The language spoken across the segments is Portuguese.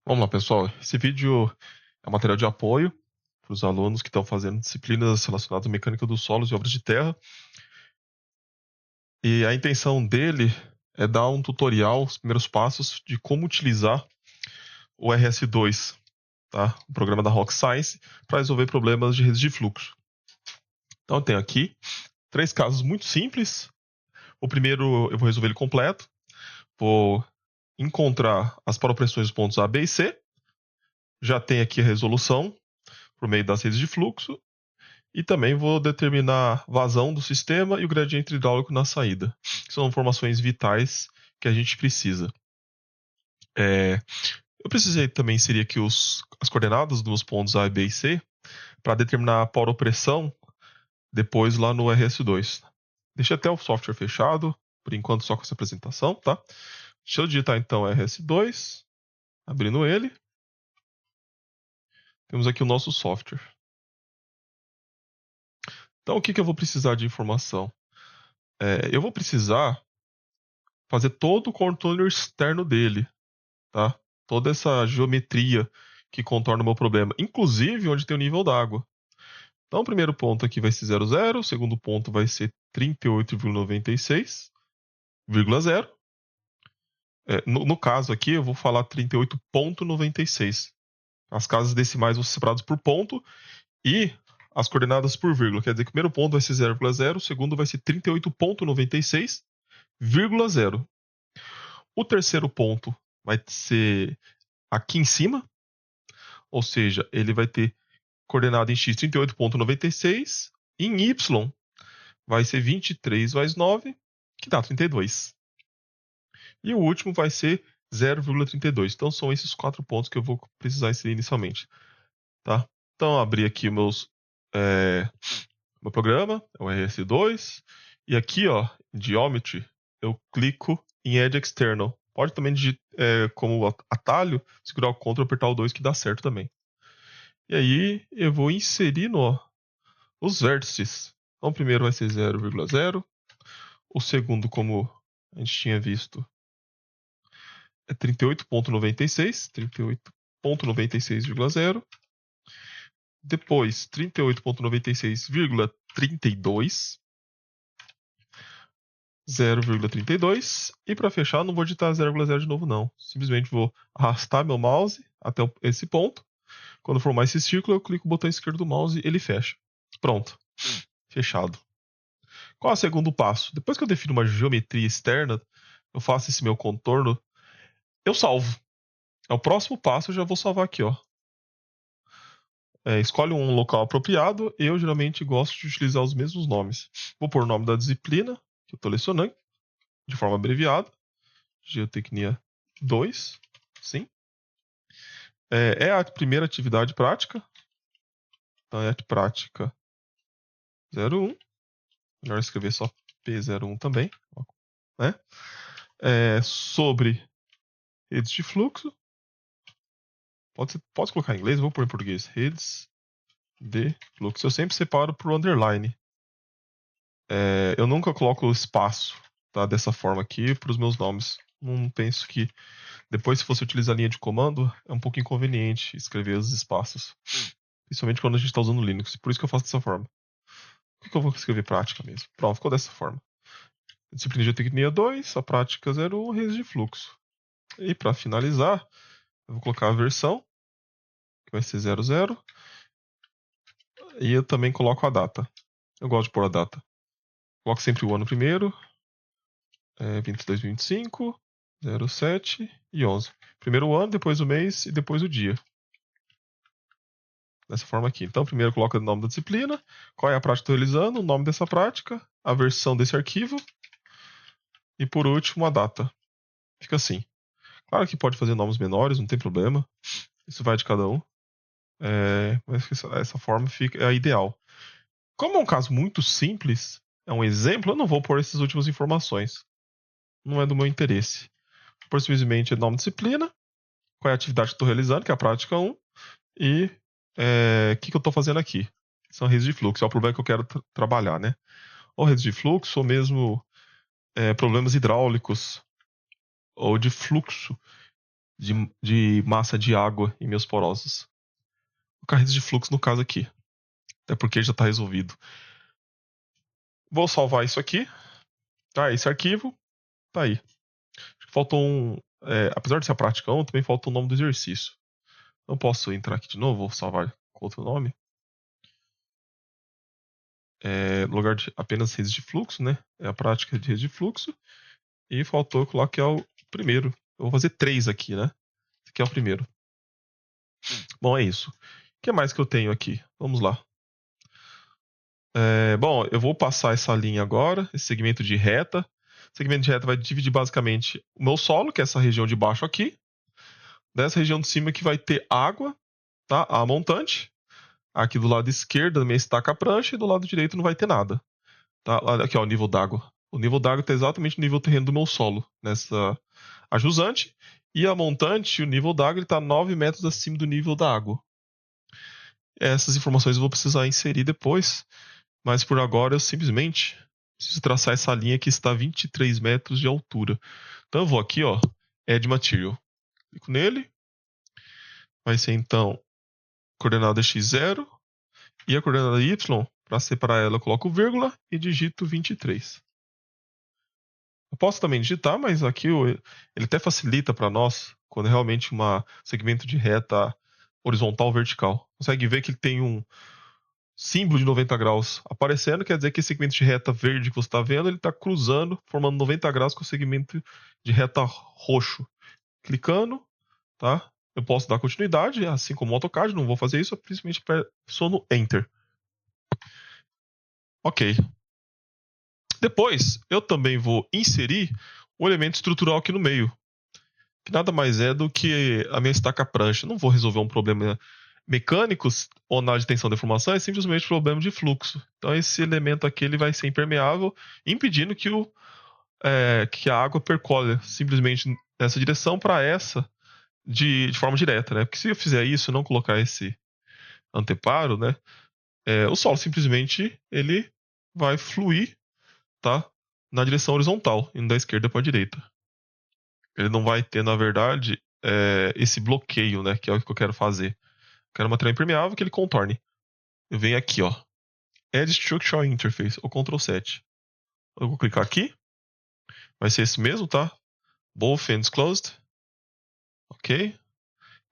Vamos lá, pessoal. Esse vídeo é um material de apoio para os alunos que estão fazendo disciplinas relacionadas à mecânica dos solos e obras de terra. E a intenção dele é dar um tutorial, os primeiros passos de como utilizar o RS2, tá? O programa da Rock Science, para resolver problemas de redes de fluxo. Então, eu tenho aqui 3 casos muito simples. O primeiro eu vou resolver ele completo. Vou encontrar as paropressões dos pontos A, B e C. Já tem aqui a resolução por meio das redes de fluxo. E também vou determinar vazão do sistema e o gradiente hidráulico na saída. São informações vitais que a gente precisa. Eu precisei também inserir aqui as coordenadas dos pontos A, B e C para determinar a poropressão depois lá no RS2. Deixa até o software fechado, por enquanto só com essa apresentação, tá? Deixa eu digitar então RS2, abrindo ele. Temos aqui o nosso software. Então o que eu vou precisar de informação? Eu vou precisar fazer todo o contorno externo dele, tá? Toda essa geometria que contorna o meu problema, inclusive onde tem o nível d'água. Então, o primeiro ponto aqui vai ser 0,0, o segundo ponto vai ser 38,96,0. No caso aqui, eu vou falar 38,96. As casas decimais vão ser separadas por ponto e as coordenadas por vírgula. Quer dizer que o primeiro ponto vai ser 0,0, o segundo vai ser 38,96,0. O terceiro ponto vai ser aqui em cima, ou seja, ele vai ter coordenada em x 38,96, e em y vai ser 23 mais 9, que dá 32. E o último vai ser 0,32. Então são esses 4 pontos que eu vou precisar inserir inicialmente. Tá? Então abri aqui meu programa, é o RS2, e aqui, ó, em Geometry, eu clico em Edge External. Pode também, como atalho, segurar o Ctrl e apertar o 2 que dá certo também. E aí eu vou inserindo, ó, os vértices. Então o primeiro vai ser 0,0. O segundo, como a gente tinha visto, é 38,96. 38,96,0. Depois, 38,96,32. 0,32. E para fechar, não vou digitar 0,0 de novo, não. Simplesmente vou arrastar meu mouse até esse ponto. Quando formar esse círculo, eu clico o botão esquerdo do mouse e ele fecha. Pronto. Fechado. Qual é o segundo passo? Depois que eu defino uma geometria externa, eu faço esse meu contorno, eu salvo. É o próximo passo, eu já vou salvar aqui, ó. Escolhe um local apropriado. Eu geralmente gosto de utilizar os mesmos nomes. Vou pôr o nome da disciplina que eu estou lecionando, de forma abreviada. Geotecnia 2. Sim. É a primeira atividade prática. Então é a prática 01. Melhor escrever só P01 também. Né? Sobre redes de fluxo. Pode colocar em inglês, vou pôr em português. Redes de fluxo. Eu sempre separo por underline. Eu nunca coloco o espaço, tá, dessa forma aqui para os meus nomes. Não penso que depois, se fosse utilizar a linha de comando, é um pouco inconveniente escrever os espaços. Principalmente quando a gente está usando Linux. Por isso que eu faço dessa forma. Por que eu vou escrever prática mesmo? Pronto, ficou dessa forma. Disciplina de Geotecnia 2, a prática 01, redes de fluxo. E para finalizar, eu vou colocar a versão, que vai ser 00. E eu também coloco a data. Eu gosto de pôr a data. Coloco sempre o ano primeiro. 22, 25, 07 e 11. Primeiro o ano, depois o mês e depois o dia. Dessa forma aqui. Então, primeiro coloca o nome da disciplina, qual é a prática que estou realizando, o nome dessa prática, a versão desse arquivo e, por último, a data. Fica assim. Claro que pode fazer nomes menores, não tem problema. Isso vai de cada um. Mas essa forma é a ideal. Como é um caso muito simples, é um exemplo, eu não vou pôr essas últimas informações. Não é do meu interesse. Por simplesmente nome da disciplina, qual é a atividade que estou realizando, que é a prática 1, e o que eu estou fazendo aqui. São redes de fluxo, é o problema que eu quero trabalhar, né? Ou redes de fluxo, ou mesmo problemas hidráulicos, ou de fluxo de massa de água em meus porosos. Vou colocar redes de fluxo no caso aqui. Até porque já está resolvido. Vou salvar isso aqui. Tá, esse arquivo tá aí. Acho que faltou um. Apesar de ser a prática 1, também falta o nome do exercício. Não posso entrar aqui de novo, vou salvar com outro nome. No lugar de apenas redes de fluxo, né? É a prática de rede de fluxo. E faltou eu colocar que é o primeiro. Eu vou fazer 3 aqui, né? Esse aqui é o primeiro. Bom, é isso. O que mais que eu tenho aqui? Vamos lá. Bom, eu vou passar essa linha agora, esse segmento de reta. O segmento de reta vai dividir basicamente o meu solo, que é essa região de baixo aqui. Dessa região de cima que vai ter água, tá? A montante. Aqui do lado esquerdo da minha estaca prancha e do lado direito não vai ter nada. Tá? Aqui, ó, o nível d'água. O nível d'água está exatamente no nível terreno do meu solo, nessa a jusante. E a montante, o nível d'água, está 9 metros acima do nível da água. Essas informações eu vou precisar inserir depois, mas por agora eu simplesmente preciso traçar essa linha que está a 23 metros de altura. Então eu vou aqui, ó, Add Material. Clico nele. Vai ser então coordenada x0 e a coordenada y. Para separar ela, eu coloco vírgula e digito 23. Eu posso também digitar, mas aqui ele até facilita para nós quando é realmente um segmento de reta horizontal ou vertical. Consegue ver que ele tem um símbolo de 90 graus aparecendo, quer dizer que esse segmento de reta verde que você está vendo, ele está cruzando, formando 90 graus com o segmento de reta roxo. Clicando, tá? Eu posso dar continuidade, assim como o AutoCAD, não vou fazer isso, eu simplesmente pressiono Enter. Ok. Depois, eu também vou inserir o elemento estrutural aqui no meio, que nada mais é do que a minha estaca prancha. Não vou resolver um problema mecânico ou na de tensão de deformação, é simplesmente um problema de fluxo. Então esse elemento aqui ele vai ser impermeável, impedindo que a água percole simplesmente nessa direção para essa de forma direta, né? Porque se eu fizer isso e não colocar esse anteparo, né? O solo simplesmente ele vai fluir, tá? Na direção horizontal, indo da esquerda para a direita. Ele não vai ter, na verdade, esse bloqueio, né? Que é o que eu quero fazer. Eu quero um material impermeável que ele contorne. Eu venho aqui, ó. Add Structural Interface, ou Ctrl 7. Eu vou clicar aqui. Vai ser esse mesmo, tá? Both ends closed. Ok.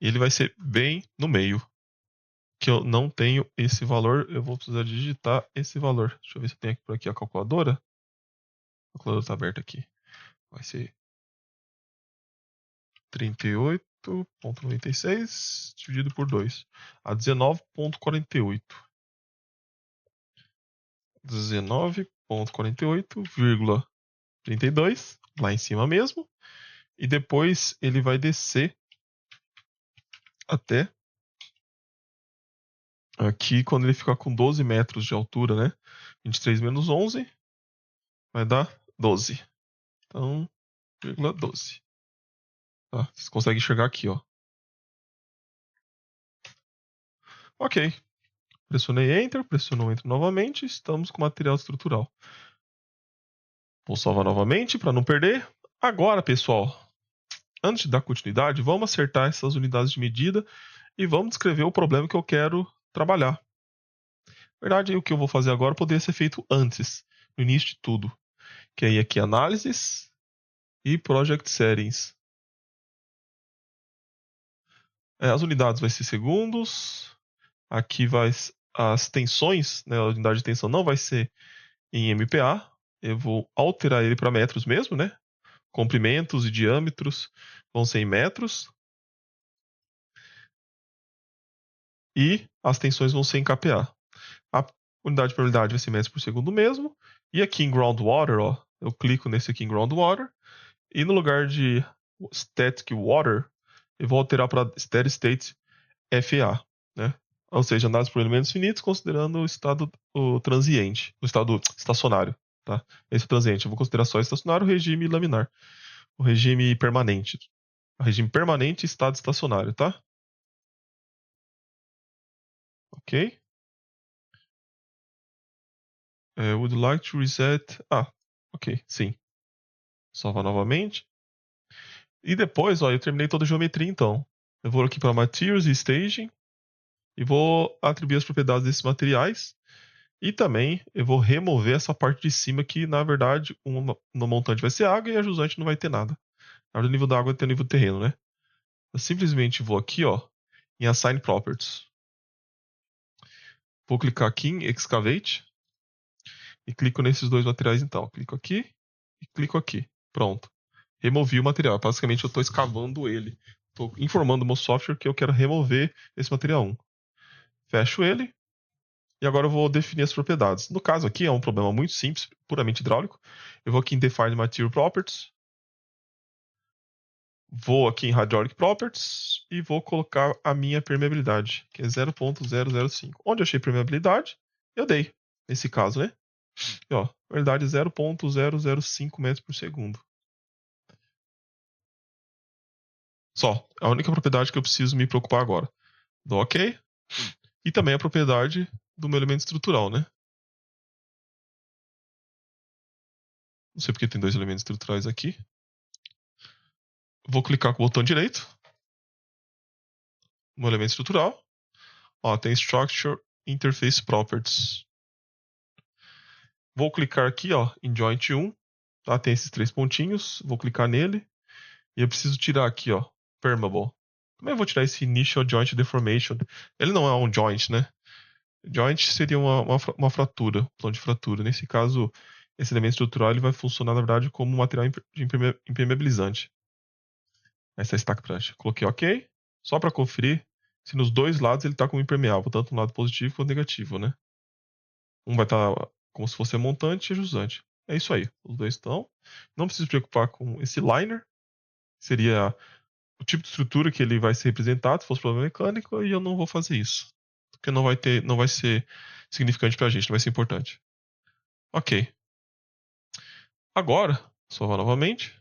E ele vai ser bem no meio. Que eu não tenho esse valor. Eu vou precisar digitar esse valor. Deixa eu ver se eu tenho aqui por aqui a calculadora. A calculadora está aberta aqui. Vai ser 38,96 dividido por 2. A 19,48. 19,48,32. Lá em cima mesmo. E depois ele vai descer até aqui quando ele ficar com 12 metros de altura, né? 23 menos 11 vai dar 12. Então, 0,12. Tá? Vocês conseguem enxergar aqui, ó. Ok. Pressionei Enter, pressionou Enter novamente. Estamos com material estrutural. Vou salvar novamente para não perder. Agora, pessoal, antes de dar continuidade, vamos acertar essas unidades de medida e vamos descrever o problema que eu quero trabalhar. Na verdade, o que eu vou fazer agora poderia ser feito antes, no início de tudo. Que aí aqui análises e project settings. As unidades vai ser segundos. Aqui vai as tensões, né? A unidade de tensão não vai ser em MPa. Eu vou alterar ele para metros mesmo, né? Comprimentos e diâmetros vão ser em metros. E as tensões vão ser em kPa. A unidade por unidade vai ser metros por segundo mesmo. E aqui em groundwater, ó, eu clico nesse aqui em groundwater. E no lugar de static water, eu vou alterar para steady state FA, né? Ou seja, análise por elementos finitos, considerando o transiente, o estado estacionário, tá? Esse é o transiente. Eu vou considerar só estacionário, o regime laminar, o regime permanente. O regime permanente e estado estacionário, tá? Ok. Would like to reset. Ok, sim. Salvar novamente. E depois, ó, eu terminei toda a geometria, então. Eu vou aqui para Materials e Staging e vou atribuir as propriedades desses materiais. E também eu vou remover essa parte de cima que, na verdade, uma montante vai ser água e a jusante não vai ter nada. Na verdade, o nível da água tem o nível do terreno, né? Eu simplesmente vou aqui, ó, em Assign Properties. Vou clicar aqui em Excavate e clico nesses dois materiais, então. Clico aqui e clico aqui. Pronto. Removi o material. Basicamente, eu estou escavando ele. Estou informando o meu software que eu quero remover esse material 1. Fecho ele. E agora eu vou definir as propriedades. No caso aqui é um problema muito simples, puramente hidráulico. Eu vou aqui em Define Material Properties. Vou aqui em Hydraulic Properties e vou colocar a minha permeabilidade, que é 0.005. Onde eu achei permeabilidade, eu dei. Nesse caso, né? E, ó, verdade 0.005 metros por segundo. Só. É a única propriedade que eu preciso me preocupar agora. Dou OK. E também a propriedade do meu elemento estrutural, né? Não sei porque tem dois elementos estruturais aqui. Vou clicar com o botão direito no elemento estrutural. Ó, tem Structure Interface Properties. Vou clicar aqui, ó, em Joint 1. Tá? Tem esses três pontinhos. Vou clicar nele. E eu preciso tirar aqui, ó, Permeable. Também vou tirar esse Initial Joint Deformation. Ele não é um joint, né? Joint seria uma fratura, plano de fratura. Nesse caso, esse elemento estrutural ele vai funcionar, na verdade, como um material impermeabilizante. Essa é a Stack Prancha. Coloquei OK. Só para conferir se nos dois lados ele está como impermeável, tanto no lado positivo quanto negativo, né? Um vai estar como se fosse montante e jusante. É isso aí. Os dois estão. Não preciso se preocupar com esse liner. Seria o tipo de estrutura que ele vai ser representado se fosse problema mecânico, e eu não vou fazer isso. Porque não vai ser significante pra gente, não vai ser importante. Ok. Agora, salvar novamente.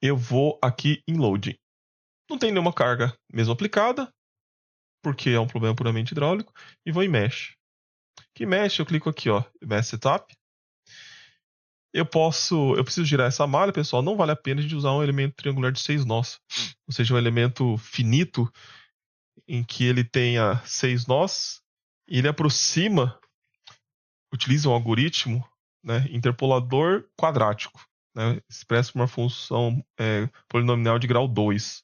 Eu vou aqui em Loading. Não tem nenhuma carga mesmo aplicada, porque é um problema puramente hidráulico, e vou em Mesh. Que Mesh, eu clico aqui, ó, Mesh Setup. Eu preciso girar essa malha, pessoal. Não vale a pena a gente usar um elemento triangular de 6 nós. Ou seja, um elemento finito em que ele tenha 6 nós e ele aproxima, utiliza um algoritmo, né, interpolador quadrático, né, expresso por uma função polinomial de grau 2.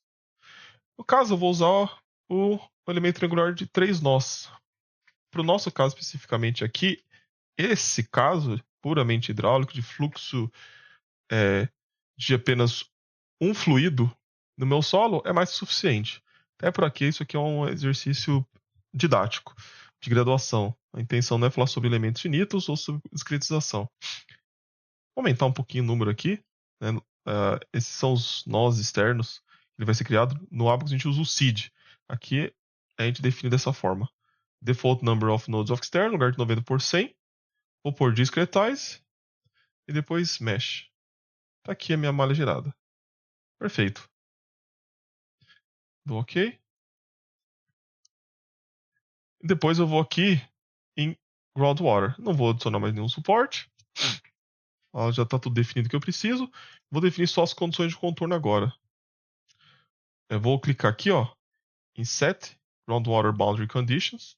No caso, eu vou usar o elemento triangular de 3 nós. Para o nosso caso especificamente aqui, esse caso puramente hidráulico, de fluxo de apenas um fluido no meu solo, é mais que suficiente. Até por aqui, isso aqui é um exercício didático, de graduação. A intenção não é falar sobre elementos finitos ou sobre discretização. Vou aumentar um pouquinho o número aqui. Né? Esses são os nós externos. Ele vai ser criado. No Abacus a gente usa o seed. Aqui a gente define dessa forma. Default number of nodes of external, no lugar de 90 por 100. Vou pôr discretize e depois mesh. Tá aqui a minha malha gerada. Perfeito. Dou OK. Depois eu vou aqui em Groundwater. Não vou adicionar mais nenhum suporte. Já está tudo definido que eu preciso. Vou definir só as condições de contorno agora. Eu vou clicar aqui, ó, em Set Groundwater Boundary Conditions.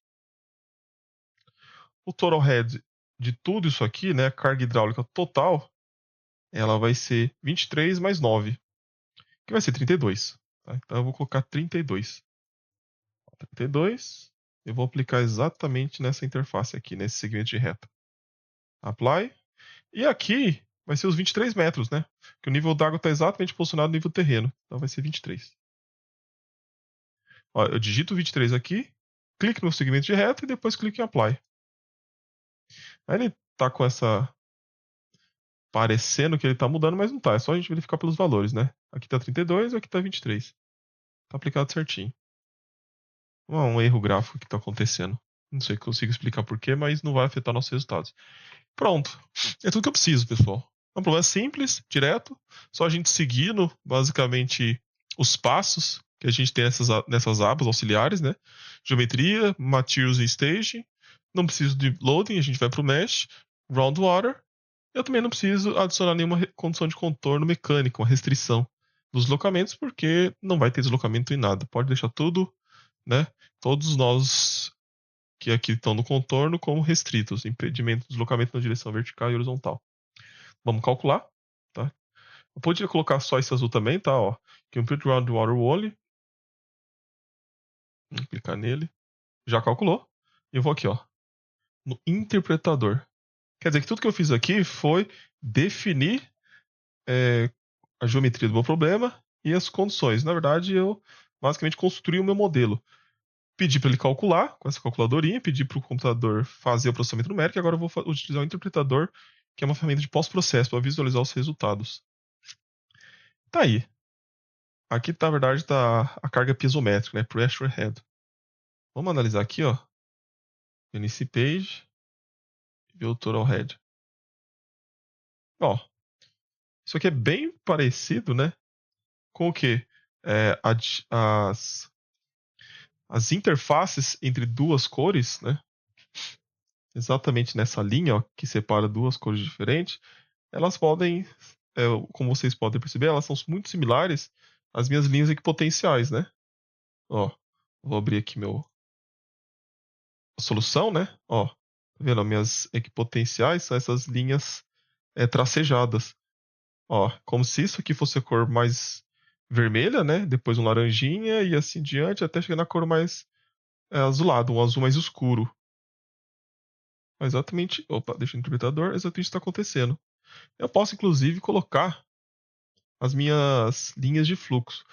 O total head de tudo isso aqui, né, a carga hidráulica total, ela vai ser 23 mais 9, que vai ser 32. Tá? Então eu vou colocar 32. 32. Eu vou aplicar exatamente nessa interface aqui, nesse segmento de reta. Apply. E aqui vai ser os 23 metros, né? Que o nível d'água está exatamente posicionado no nível do terreno. Então vai ser 23. Ó, eu digito 23 aqui, clique no segmento de reta e depois clique em Apply. Aí ele tá com essa... parecendo que ele tá mudando, mas não tá. É só a gente verificar pelos valores, né? Aqui tá 32 e aqui tá 23. Tá aplicado certinho. Um erro gráfico que tá acontecendo. Não sei se consigo explicar porquê, mas não vai afetar nossos resultados. Pronto. É tudo que eu preciso, pessoal. É um problema simples, direto. Só a gente seguindo, basicamente, os passos que a gente tem nessas abas auxiliares, né? Geometria, Materials e Staging. Não preciso de Loading, a gente vai para o Mesh, Groundwater. Eu também não preciso adicionar nenhuma condição de contorno mecânica, uma restrição dos deslocamentos, porque não vai ter deslocamento em nada. Pode deixar tudo, né? Todos os nós que aqui estão no contorno como restritos, impedimento de deslocamento na direção vertical e horizontal. Vamos calcular, tá? Eu podia colocar só esse azul também, tá? Ó, Compute Groundwater Wall. Vamos clicar nele. Já calculou. E eu vou aqui, ó, no interpretador. Quer dizer que tudo que eu fiz aqui foi definir a geometria do meu problema e as condições. Na verdade, eu basicamente construí o meu modelo. Pedi para ele calcular com essa calculadorinha, pedi para o computador fazer o processamento numérico e agora eu vou utilizar o interpretador, que é uma ferramenta de pós-processo para visualizar os resultados. Tá aí. Aqui, na verdade, tá a carga piezométrica, né? Pressure head. Vamos analisar aqui, ó. NC page e o total head. Ó, isso aqui é bem parecido, né? Com o quê? As interfaces entre duas cores, né? Exatamente nessa linha, ó, que separa duas cores diferentes, elas podem, como vocês podem perceber, elas são muito similares às minhas linhas equipotenciais, né? Ó, vou abrir aqui meu solução, né? Ó, tá vendo? Minhas equipotenciais são essas linhas tracejadas. Ó, como se isso aqui fosse a cor mais vermelha, né? Depois um laranjinha e assim diante, até chegar na cor mais azulada, um azul mais escuro. Exatamente. Opa, deixa o interpretador, exatamente o que está acontecendo. Eu posso, inclusive, colocar as minhas linhas de fluxo.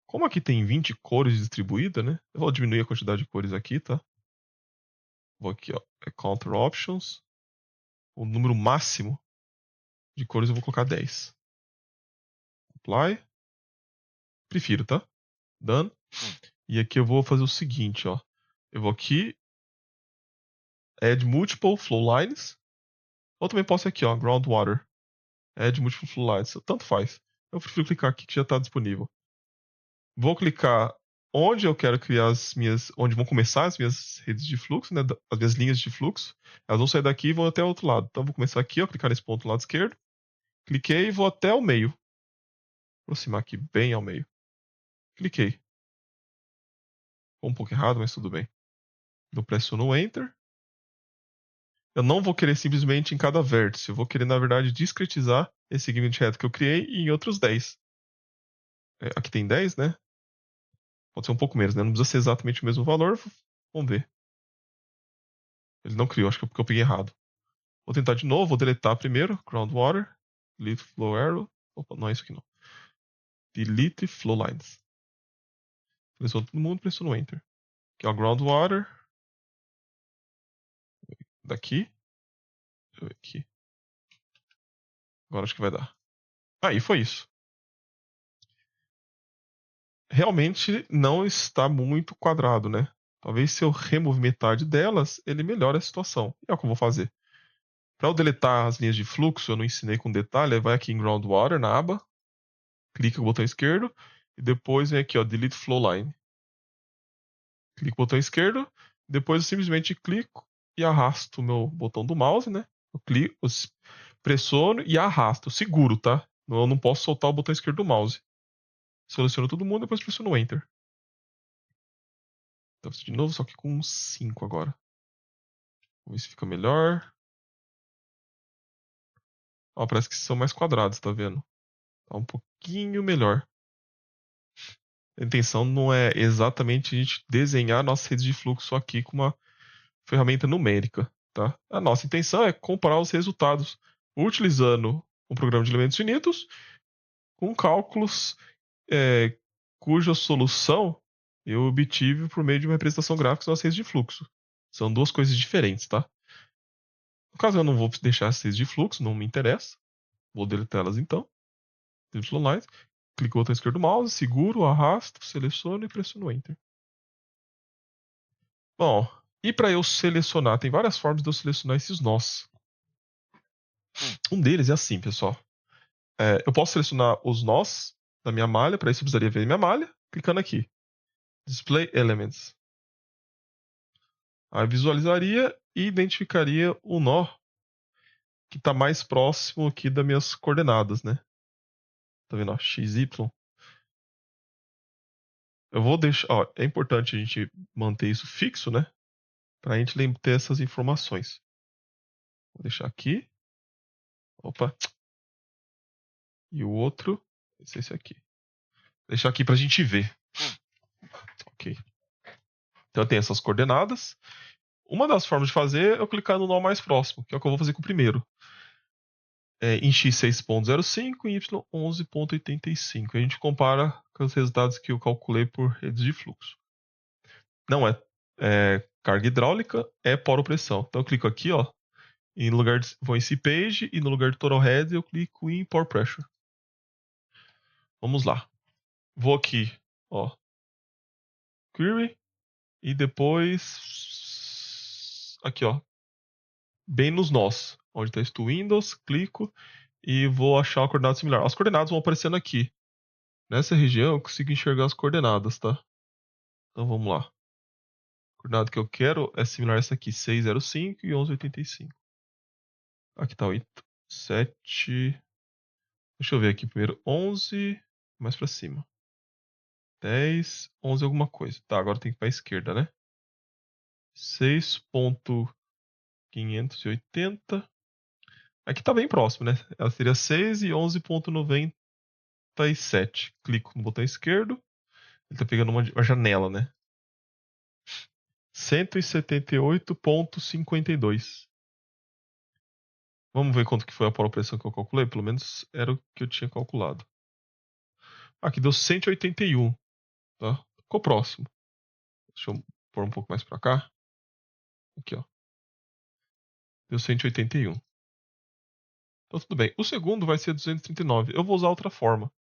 Como aqui tem 20 cores distribuídas, né? Eu vou diminuir a quantidade de cores aqui, tá? Vou aqui, ó, Counter Options. O número máximo de cores eu vou colocar 10. Apply. Prefiro, tá? Done. E aqui eu vou fazer o seguinte, ó. Eu vou aqui, Add Multiple Flow Lines. Ou também posso aqui, ó, Groundwater. Add Multiple Flow Lines. Tanto faz. Eu prefiro clicar aqui que já está disponível. Vou clicar onde eu quero criar onde vão começar as minhas redes de fluxo, né, as minhas linhas de fluxo. Elas vão sair daqui e vão até o outro lado. Então vou começar aqui, ó, clicar nesse ponto do lado esquerdo. Cliquei e vou até o meio. Aproximar aqui bem ao meio. Cliquei. Ficou um pouco errado, mas tudo bem. Eu pressiono Enter. Eu não vou querer simplesmente em cada vértice. Eu vou querer, na verdade, discretizar esse segmento reto que eu criei em outros 10. Aqui tem 10, né? Pode ser um pouco menos, né? Não precisa ser exatamente o mesmo valor. Vamos ver. Ele não criou, acho que é porque eu peguei errado. Vou tentar de novo, vou deletar primeiro. Groundwater. Delete flow arrow. Opa, não é isso aqui não. Delete flow lines. Seleciono todo mundo, pressiono Enter. Aqui, ó, Groundwater. Daqui. Deixa eu ver aqui. Agora acho que vai dar. Aí, foi isso. Realmente não está muito quadrado, né? Talvez se eu remover metade delas, ele melhore a situação. E é o que eu vou fazer. Para eu deletar as linhas de fluxo, eu não ensinei com detalhe, vai aqui em Groundwater, na aba, clica com o botão esquerdo, e depois vem aqui, ó, Delete Flow Line. Clico com o botão esquerdo, depois eu simplesmente clico e arrasto o meu botão do mouse, né? Eu clico, pressiono e arrasto, seguro, tá? Eu não posso soltar o botão esquerdo do mouse. Seleciono todo mundo, depois pressiono Enter. Então, de novo, só que com 5 agora. Vamos ver se fica melhor. Ó, parece que são mais quadrados, tá vendo? Tá um pouquinho melhor. A intenção não é exatamente a gente desenhar nossa rede de fluxo aqui com uma ferramenta numérica, tá? A nossa intenção é comparar os resultados utilizando um programa de elementos finitos com cálculos cuja solução eu obtive por meio de uma representação gráfica das redes de fluxo. São duas coisas diferentes, tá? No caso, eu não vou deixar as redes de fluxo, não me interessa. Vou deletá-las então. Delete lines. Clico no botão esquerdo do mouse, seguro, arrasto, seleciono e pressiono Enter. Bom, e para eu selecionar, tem várias formas de eu selecionar esses nós. Um deles é assim, pessoal. Eu posso selecionar os nós da minha malha, para isso eu precisaria ver minha malha, clicando aqui. Display Elements. Aí visualizaria e identificaria o nó que tá mais próximo aqui das minhas coordenadas, né? Tá vendo, ó, XY. Eu vou deixar, ó, é importante a gente manter isso fixo, né? Pra gente ter essas informações. Vou deixar aqui. Opa. E o outro, esse aqui. Vou deixar aqui pra gente ver. Ok. Então tem essas coordenadas. Uma das formas de fazer é eu clicar no nó mais próximo, que é o que eu vou fazer com o primeiro. Em x 6.05 e em y 11.85. A gente compara com os resultados que eu calculei por redes de fluxo. Não é carga hidráulica, é poropressão. Então eu clico aqui, ó, e no lugar vou em cPage e no lugar de total head eu clico em pore pressure. Vamos lá. Vou aqui, ó, query e depois aqui, ó, bem nos nós, onde está escrito Windows, clico e vou achar uma coordenada similar. As coordenadas vão aparecendo aqui. Nessa região eu consigo enxergar as coordenadas, tá? Então vamos lá. A coordenada que eu quero é similar a essa aqui, 605 e 1185. Aqui tá o 7. Deixa eu ver aqui primeiro. 11, mais pra cima. 10, 11 alguma coisa. Tá, agora tem que ir pra esquerda, né? 6.580. Aqui tá bem próximo, né? Ela seria 6 e 11.97. Clico no botão esquerdo. Ele tá pegando uma janela, né? 178.52. Vamos ver quanto que foi a poropressão que eu calculei? Pelo menos era o que eu tinha calculado. Aqui deu 181. Tá? Ficou próximo. Deixa eu pôr um pouco mais pra cá. Aqui, ó. Deu 181. Então tudo bem. O segundo vai ser 239. Eu vou usar outra forma.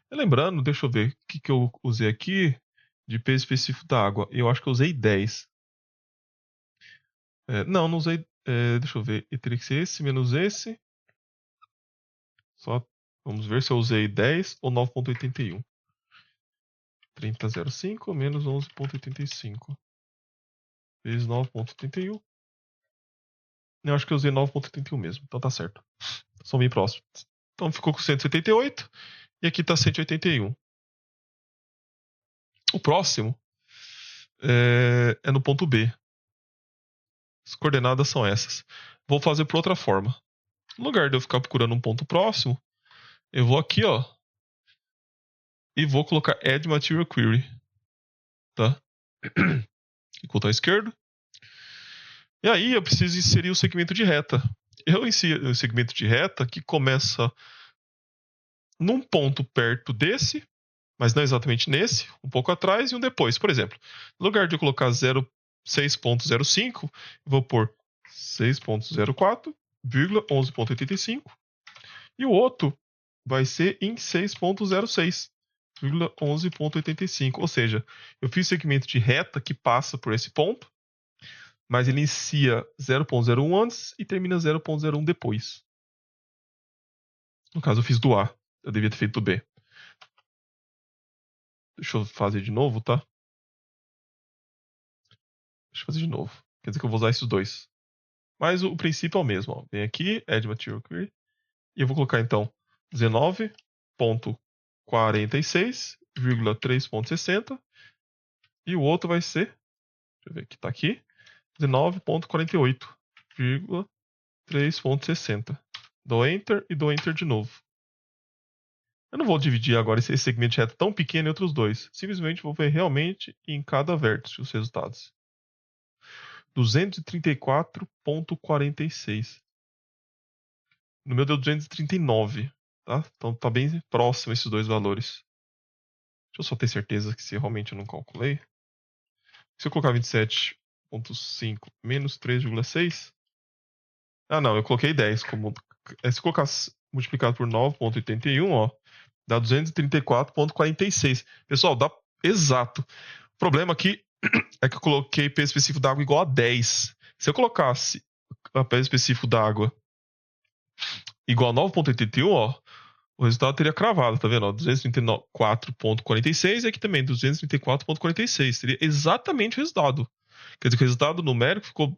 E lembrando, deixa eu ver o que eu usei aqui de peso específico da água. Eu acho que eu usei 10. Não usei. Deixa eu ver. E teria que ser esse menos esse. Só vamos ver se eu usei 10 ou 9.81. 30,05 menos 11.85. Vezes 9.81. Eu acho que eu usei 9.81 mesmo. Então tá certo. São bem próximos. Então ficou com 178. E aqui tá 181. O próximo é no ponto B. As coordenadas são essas. Vou fazer por outra forma. No lugar de eu ficar procurando um ponto próximo, eu vou aqui, ó, e vou colocar Add Material Query. Tá? Com o botão esquerdo. E aí eu preciso inserir o segmento de reta. Eu insiro o segmento de reta que começa num ponto perto desse, mas não exatamente nesse, um pouco atrás e um depois. Por exemplo, no lugar de eu colocar 6.05, eu vou pôr 6.04, 11.85 e o outro vai ser em 6.06, 11.85. Ou seja, eu fiz segmento de reta que passa por esse ponto, mas ele inicia 0.01 antes e termina 0.01 depois. No caso, eu fiz do A. Eu devia ter feito do B. Deixa eu fazer de novo, tá? Deixa eu fazer de novo. Quer dizer que eu vou usar esses dois. Mas o princípio é o mesmo. Ó. Vem aqui, Add Material Query. E eu vou colocar então 19.46,3.60. E o outro vai ser, deixa eu ver que tá aqui, 19.48,3.60. Dou Enter e dou Enter de novo. Eu não vou dividir agora esse segmento de reta tão pequeno em outros dois. Simplesmente vou ver realmente em cada vértice os resultados. 234,46. No meu deu 239, tá? Então tá bem próximo esses dois valores. Deixa eu só ter certeza que se realmente eu não calculei. Se eu colocar 27,5 menos 3,6. Ah, não, eu coloquei 10 como. Se eu colocar multiplicado por 9,81, ó, dá 234,46. Pessoal, dá exato. O problema aqui é que eu coloquei peso específico da água igual a 10. Se eu colocasse o peso específico da água igual a 9,81, ó, o resultado teria cravado, tá vendo? 234,46 e aqui também 234,46. Seria exatamente o resultado. Quer dizer que o resultado numérico ficou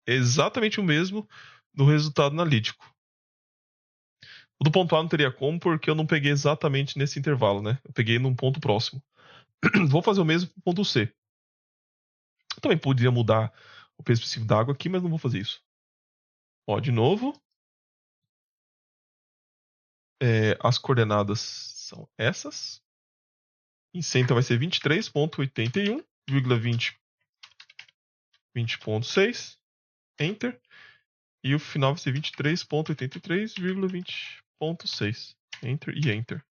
exatamente o mesmo do resultado analítico. O do ponto A não teria como, porque eu não peguei exatamente nesse intervalo, né? Eu peguei num ponto próximo. Vou fazer o mesmo pro ponto C. Eu também poderia mudar o peso específico da água aqui, mas não vou fazer isso. Ó, de novo. As coordenadas são essas. Em C, então vai ser 23.81,20.6. Enter. E o final vai ser 23.83,20.6. Enter e Enter.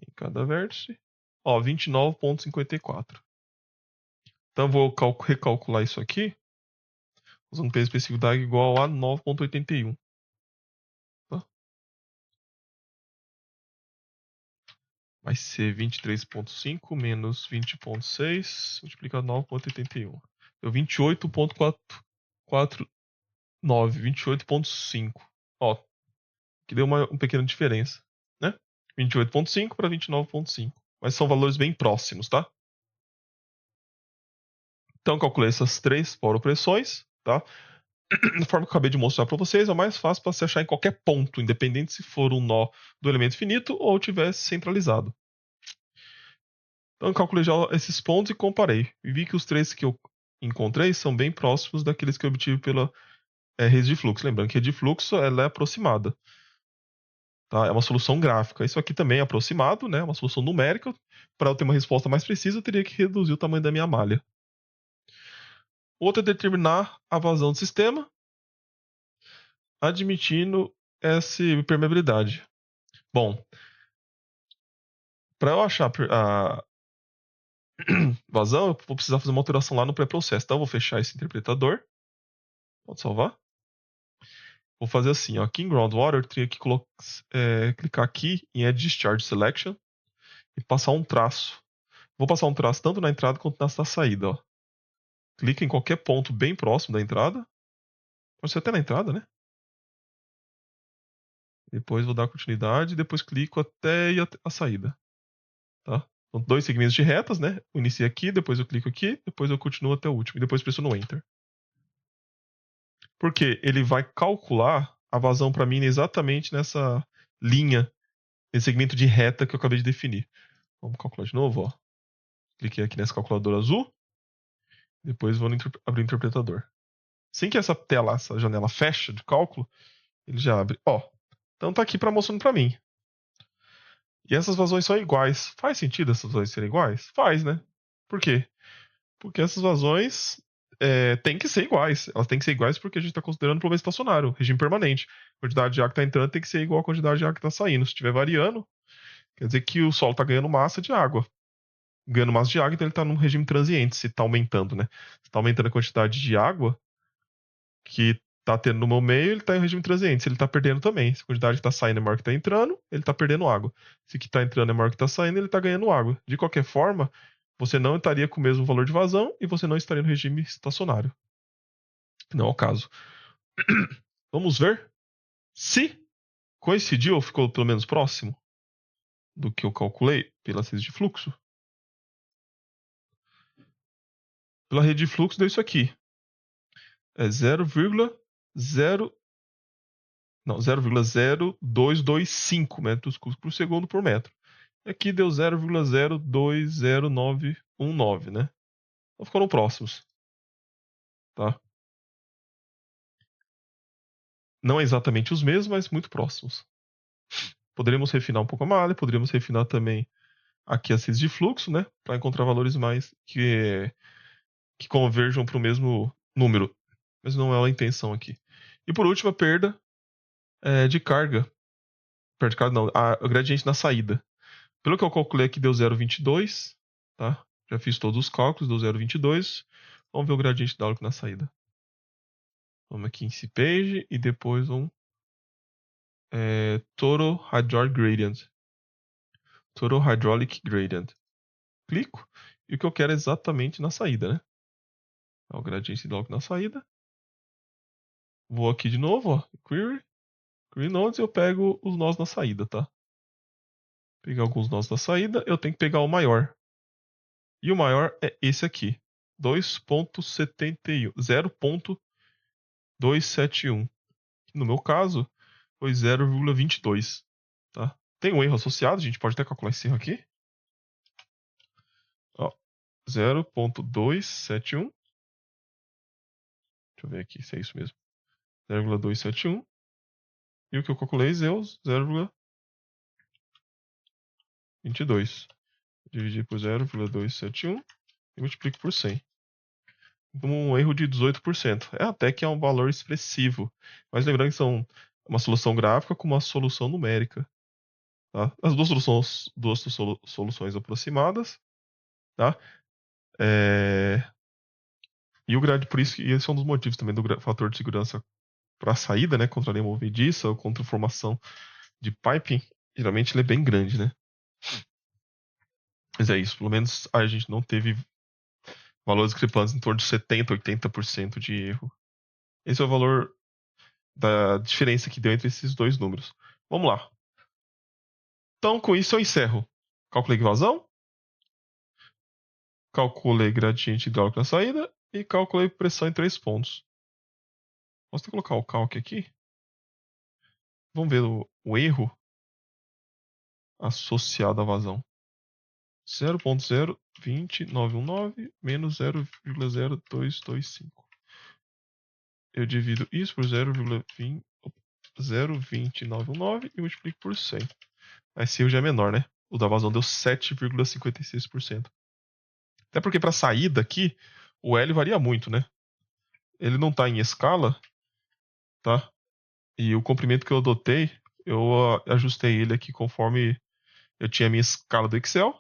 Em cada vértice. Ó, 29.54. Então eu vou recalcular isso aqui. Usando peso específico da água igual a 9.81. Tá? Vai ser 23.5 menos 20.6 multiplicado 9.81. Deu 28.49. 28.5. Ó, que deu uma pequena diferença, né? 28.5 para 29.5. Mas são valores bem próximos, tá? Então, calculei essas três poropressões, tá? Da forma que eu acabei de mostrar para vocês, é o mais fácil para se achar em qualquer ponto, independente se for um nó do elemento finito ou tivesse centralizado. Então, eu calculei já esses pontos e comparei. E vi que os três que eu encontrei são bem próximos daqueles que eu obtive pela rede de fluxo. Lembrando que a rede de fluxo ela é aproximada. Tá? É uma solução gráfica. Isso aqui também é aproximado, né? Uma solução numérica. Para eu ter uma resposta mais precisa, eu teria que reduzir o tamanho da minha malha. Outro é determinar a vazão do sistema, admitindo essa permeabilidade. Bom, para eu achar a vazão, eu vou precisar fazer uma alteração lá no pré-processo. Então, eu vou fechar esse interpretador. Pode salvar. Vou fazer assim, ó. Aqui em Groundwater, eu teria que clicar aqui em Edge Discharge Selection e passar um traço. Vou passar um traço tanto na entrada quanto na saída, ó. Clica em qualquer ponto bem próximo da entrada. Pode ser até na entrada, né? Depois vou dar continuidade e depois clico até ir a saída. Tá? São dois segmentos de retas, né? Eu inicio aqui, depois eu clico aqui, depois eu continuo até o último e depois pressiono Enter. Porque ele vai calcular a vazão para mim exatamente nessa linha, nesse segmento de reta que eu acabei de definir. Vamos calcular de novo, ó. Cliquei aqui nessa calculadora azul. Depois vou abrir o interpretador. Assim que essa tela, essa janela fecha de cálculo, ele já abre. Ó, então tá aqui mostrando para mim. E essas vazões são iguais. Faz sentido essas vazões serem iguais? Faz, né? Por quê? Porque essas vazões têm que ser iguais. Elas têm que ser iguais porque a gente está considerando problema estacionário, regime permanente. A quantidade de água que está entrando tem que ser igual à quantidade de água que está saindo. Se estiver variando, quer dizer que o solo está ganhando massa de água. Ganhando massa de água, então ele está num regime transiente, se está aumentando, né? Se está aumentando a quantidade de água que está tendo no meu meio, ele está em regime transiente. Se ele está perdendo também. Se a quantidade que está saindo é maior que está entrando, ele está perdendo água. Se o que está entrando é maior que está saindo, ele está ganhando água. De qualquer forma, você não estaria com o mesmo valor de vazão e você não estaria no regime estacionário. Não é o caso. Vamos ver se coincidiu ou ficou pelo menos próximo do que eu calculei pela rede de fluxo. Pela rede de fluxo deu isso aqui. É 0,0225 metros cúbicos por segundo por metro. Aqui deu 0,020919, né? Então ficaram próximos. Tá? Não é exatamente os mesmos, mas muito próximos. Poderíamos refinar um pouco a malha, poderíamos refinar também aqui as redes de fluxo, né? Para encontrar valores mais que converjam para o mesmo número. Mas não é a intenção aqui. E por último, a perda de carga. Perda de carga não, o gradiente na saída. Pelo que eu calculei aqui, deu 0,22. Tá? Já fiz todos os cálculos, deu 0,22. Vamos ver o gradiente da água na saída. Vamos aqui em Seepage e depois Total Hydraulic Gradient. Total Hydraulic Gradient. Clico e o que eu quero é exatamente na saída, né? O gradiente da água na saída. Vou aqui de novo, ó, Query Nodes e eu pego os nós na saída, tá? Pegar alguns nós na saída, eu tenho que pegar o maior. E o maior é esse aqui. 2.71, 0.271. no meu caso, foi 0,22. Tá? Tem um erro associado, a gente pode até calcular esse erro aqui. Ó, 0,271. Deixa eu ver aqui se é isso mesmo. 0,271. E o que eu calculei deu 0,22. Dividir por 0,271 e multiplico por 100. Então, um erro de 18%. É até que é um valor expressivo. Mas lembrando que são uma solução gráfica com uma solução numérica. Tá? As duas soluções aproximadas. Tá? E o grade, por isso que esse é um dos motivos também do fator de segurança para a saída, né, contra a linha movediça ou contra a formação de piping, geralmente ele é bem grande, né? Mas é isso, pelo menos a gente não teve valores discrepantes em torno de 70%, 80% de erro. Esse é o valor da diferença que deu entre esses dois números. Vamos lá. Então, com isso eu encerro. Calculei vazão, calculei gradiente hidráulico na saída e calculei pressão em 3 pontos. Posso até colocar o calque aqui? Vamos ver o erro associado à vazão. 0,02919 menos 0,0225. Eu divido isso por 0,21919 e multiplico por 100. Esse erro já é menor, né? O da vazão deu 7,56%. Até porque para saída aqui, o L varia muito, né? Ele não está em escala, tá? E o comprimento que eu adotei, eu ajustei ele aqui conforme eu tinha a minha escala do Excel.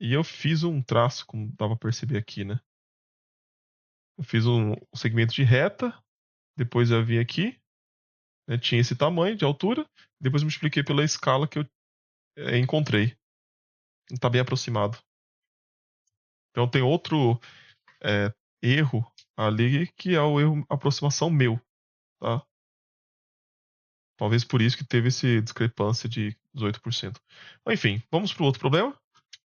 E eu fiz um traço, como dá pra perceber aqui, né? Eu fiz um segmento de reta, depois eu vim aqui, né, tinha esse tamanho de altura, depois multipliquei pela escala que eu encontrei. Está bem aproximado. Então tem outro erro ali que é o erro aproximação meu, tá? Talvez por isso que teve essa discrepância de 18%. Mas, enfim, vamos para o outro problema.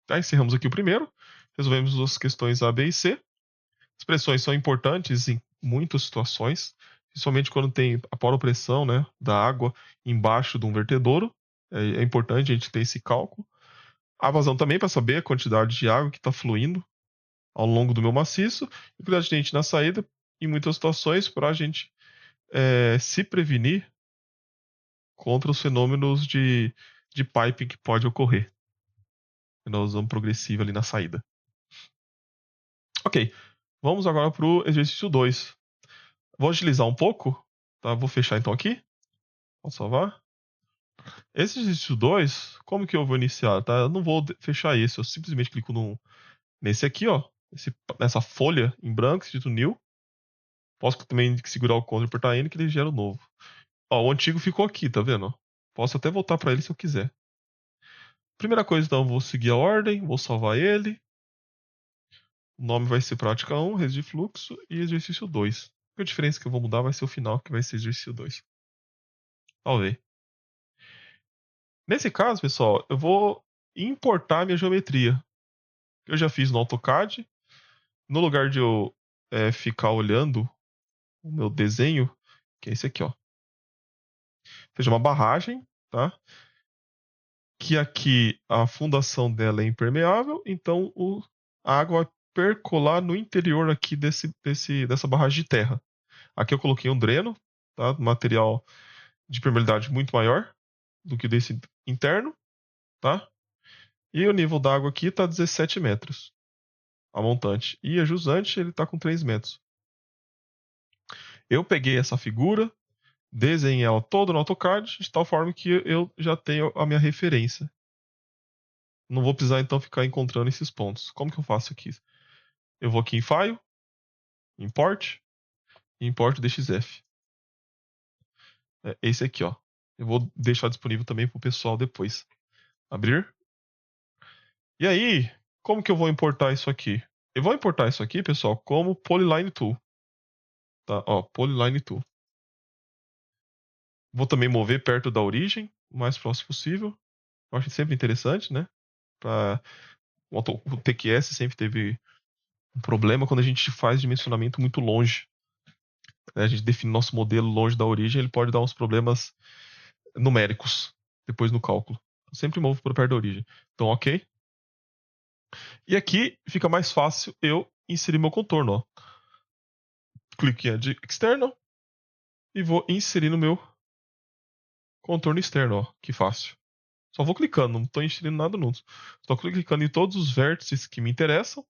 Tá, encerramos aqui o primeiro. Resolvemos as questões A, B e C. Expressões são importantes em muitas situações, principalmente quando tem a poropressão, né, da água embaixo de um vertedouro. É importante a gente ter esse cálculo. A vazão também para saber a quantidade de água que está fluindo ao longo do meu maciço. E o gradiente na saída, em muitas situações, para a gente se prevenir contra os fenômenos de piping que pode ocorrer. Nós vamos progressiva ali na saída. Ok, vamos agora para o exercício 2. Vou agilizar um pouco, tá? Vou fechar então aqui. Vou salvar. Esse exercício 2, como que eu vou iniciar, tá? Eu não vou fechar esse, eu simplesmente clico nesse aqui, ó. Nessa folha em branco, escrito New. Posso também segurar o Ctrl e apertar N que ele gera o novo. Ó, o antigo ficou aqui, tá vendo? Posso até voltar para ele se eu quiser. Primeira coisa, então, eu vou seguir a ordem, vou salvar ele. O nome vai ser prática 1, rede de fluxo e exercício 2. A diferença que eu vou mudar vai ser o final, que vai ser exercício 2. Talvez. Nesse caso, pessoal, eu vou importar minha geometria. Eu já fiz no AutoCAD. No lugar de eu ficar olhando o meu desenho, que é esse aqui, ó. Seja uma barragem, tá? Que aqui a fundação dela é impermeável, então a água vai percolar no interior aqui dessa barragem de terra. Aqui eu coloquei um dreno, tá? Material de permeabilidade muito maior do que desse interno, tá? E o nível da água aqui está 17 metros, a montante. E a jusante ele está com 3 metros. Eu peguei essa figura, desenhei ela toda no AutoCAD, de tal forma que eu já tenho a minha referência. Não vou precisar então ficar encontrando esses pontos. Como que eu faço aqui? Eu vou aqui em File, Import, e importo DXF. É esse aqui, ó. Eu vou deixar disponível também para o pessoal depois. Abrir. E aí, como que eu vou importar isso aqui? Eu vou importar isso aqui, pessoal, como Polyline Tool. Tá? Ó, Polyline Tool. Vou também mover perto da origem, o mais próximo possível. Eu acho sempre interessante, né? O TQS sempre teve um problema quando a gente faz dimensionamento muito longe. A gente define nosso modelo longe da origem, ele pode dar uns problemas numéricos depois no cálculo. Eu sempre movo para perto da origem. Então, ok. E aqui fica mais fácil eu inserir meu contorno. Ó. Clique em Add External e vou inserir no meu contorno externo. Ó. Que fácil. Só vou clicando, não estou inserindo nada não. Estou clicando em todos os vértices que me interessam,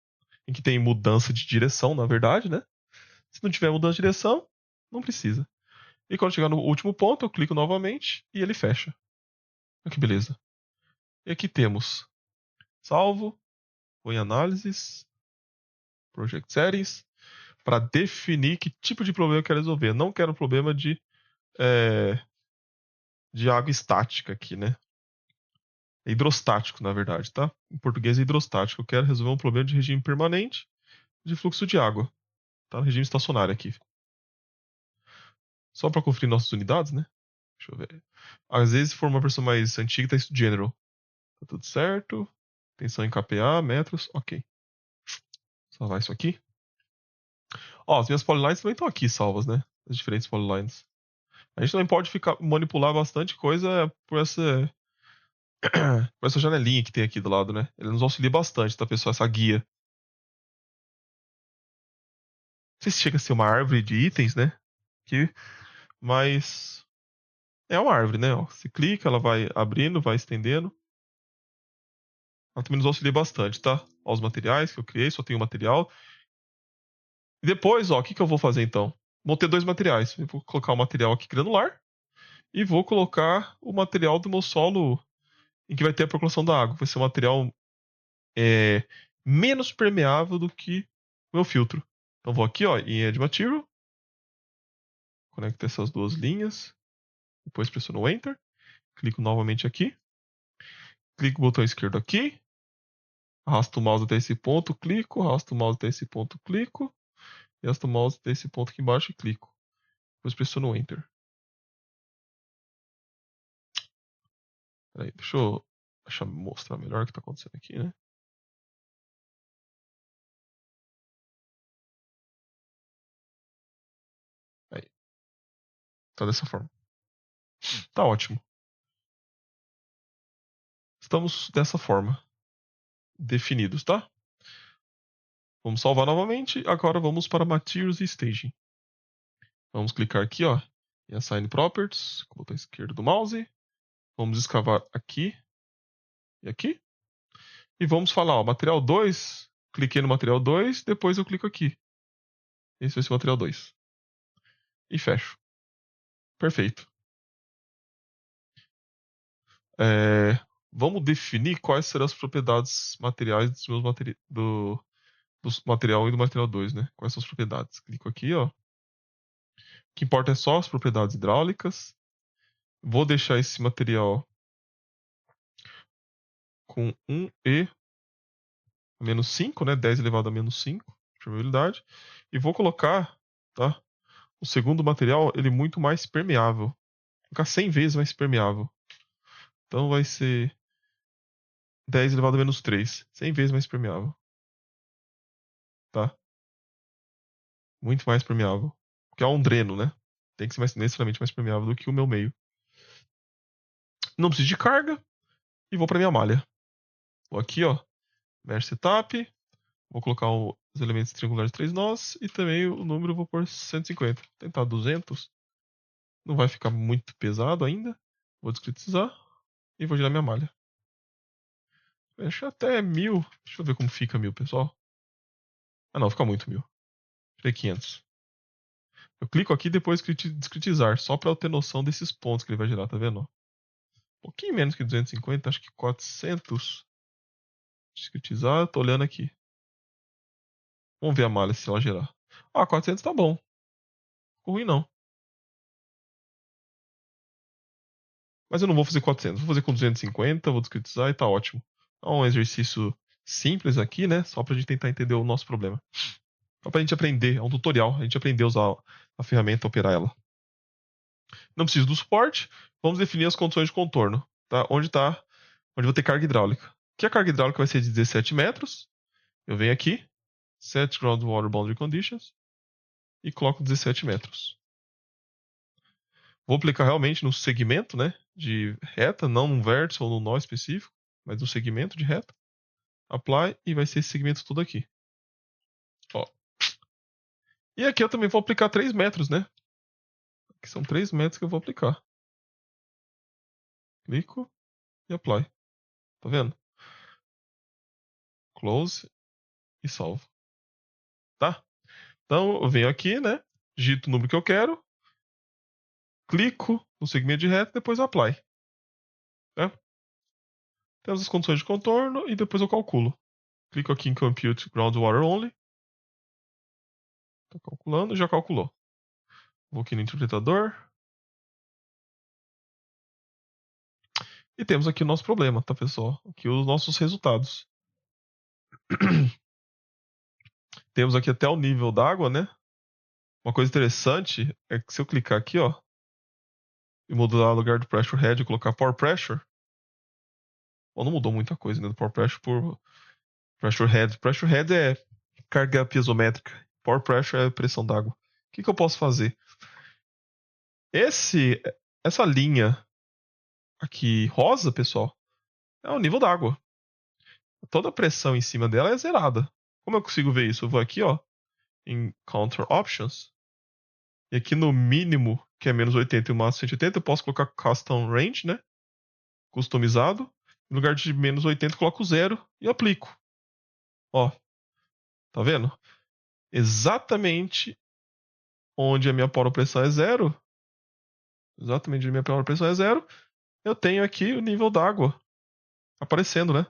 em que tem mudança de direção, na verdade, né? Se não tiver mudança de direção, não precisa. E quando chegar no último ponto, eu clico novamente e ele fecha. Olha que beleza. E aqui temos salvo, vou em análises, project settings, para definir que tipo de problema eu quero resolver. Não quero um problema é, de água estática aqui, né? É hidrostático, na verdade, tá? Em português é hidrostático. Eu quero resolver um problema de regime permanente de fluxo de água. Tá no regime estacionário aqui. Só para conferir nossas unidades, né? Deixa eu ver. Às vezes, se for uma versão mais antiga, tá isso general. Tá tudo certo. Tensão em kPa, metros, ok. Salvar isso aqui. Ó, as minhas polylines também estão aqui salvas, né? As diferentes polylines. A gente também pode manipular bastante coisa por essa janelinha que tem aqui do lado, né? Ele nos auxilia bastante, tá, pessoal? Essa guia. Não sei se chega a ser uma árvore de itens, né? Aqui, mas é uma árvore, né? Ó, você clica, ela vai abrindo, vai estendendo. Ela também nos auxilia bastante, tá? Ó, os materiais que eu criei, só tem um material. E depois, ó, o que que eu vou fazer então? Vou ter dois materiais. Eu vou colocar o material aqui granular e vou colocar o material do meu solo em que vai ter a percolação da água. Vai ser um material é, menos permeável do que o meu filtro. Então vou aqui, ó, em Add Material, conecto essas duas linhas, depois pressiono o Enter, clico novamente aqui, clico o botão esquerdo aqui, arrasto o mouse até esse ponto, clico, arrasto o mouse até esse ponto, clico, e arrasto o mouse até esse ponto aqui embaixo e clico. Depois pressiono o Enter. Peraí, deixa eu mostrar melhor o que está acontecendo aqui, né? Aí, tá dessa forma. Tá ótimo. Estamos dessa forma. Definidos, tá? Vamos salvar novamente. Agora vamos para Materials e Staging. Vamos clicar aqui, ó, em Assign Properties, com o botão esquerdo do mouse. Vamos escavar aqui e aqui. E vamos falar, ó, material 2. Cliquei no material 2, depois eu clico aqui. Esse vai ser o material 2. E fecho. Perfeito. Vamos definir quais serão as propriedades materiais do material 1 e do material 2, né? Quais são as propriedades? Clico aqui, ó. O que importa é só as propriedades hidráulicas. Vou deixar esse material com 1e menos 5, né? 10 elevado a menos 5 de probabilidade. E vou colocar, tá? O segundo material, ele é muito mais permeável. Vou colocar 100 vezes mais permeável. Então vai ser 10 elevado a menos 3. 100 vezes mais permeável. Tá? Muito mais permeável. Porque é um dreno, né? Tem que ser necessariamente mais permeável do que o meu meio. Não preciso de carga. E vou para minha malha. Vou aqui, ó. Mesh Setup. Vou colocar os elementos triangulares de 3 nós. E também o número eu vou pôr 150. Vou tentar 200. Não vai ficar muito pesado ainda. Vou discretizar. E vou girar minha malha. Deixa até 1000. Deixa eu ver como fica 1000, pessoal. Ah, não, fica muito 1000. Tirei 500. Eu clico aqui e depois discretizar. Só para eu ter noção desses pontos que ele vai girar, tá vendo? Um pouquinho menos que 250. Acho que 400. Discretizar. Tô olhando aqui. Vamos ver a malha se ela girar. Ah, 400 tá bom. Ficou ruim não. Mas eu não vou fazer 400. Vou fazer com 250. Vou discretizar e tá ótimo. É um exercício simples aqui, né? Só pra gente tentar entender o nosso problema. Só pra gente aprender. É um tutorial. A gente aprender a usar a ferramenta, operar ela. Não preciso do suporte. Vamos definir as condições de contorno. Tá? Onde vou ter carga hidráulica. Aqui a carga hidráulica vai ser de 17 metros. Eu venho aqui. Set Groundwater Boundary Conditions. e coloco 17 metros. Vou aplicar realmente no segmento, né, de reta, não num vértice ou num nó específico, mas no segmento de reta. Apply e vai ser esse segmento todo aqui. Ó. E aqui eu também vou aplicar 3 metros, né? Aqui são 3 metros que eu vou aplicar. Clico e apply. Tá vendo? Close e salvo. Tá? Então eu venho aqui, né? Digito o número que eu quero. Clico no segmento de reta e depois apply. Tá? Temos as condições de contorno e depois eu calculo. Clico aqui em Compute Groundwater Only. Tá calculando, já calculou. Vou aqui no interpretador. E temos aqui o nosso problema, tá, pessoal? Aqui os nossos resultados. Temos aqui até o nível d'água, né? Uma coisa interessante é que se eu clicar aqui, ó, e modular o lugar do pressure head e colocar power pressure, ó, não mudou muita coisa, né? Do power pressure por pressure head. Pressure head é carga piezométrica. Power pressure é pressão d'água. O que eu posso fazer? Essa linha aqui rosa, pessoal, é o nível d'água. Toda a pressão em cima dela é zerada. Como eu consigo ver isso? Eu vou aqui, ó, em Counter Options. E aqui no mínimo, que é menos 80 e o máximo 180, eu posso colocar Custom Range, né? Customizado. No lugar de menos 80, eu coloco 0 e aplico. Ó, tá vendo? Exatamente onde a minha pressão é 0. Exatamente onde a minha pressão é 0. Eu tenho aqui o nível d'água aparecendo, né?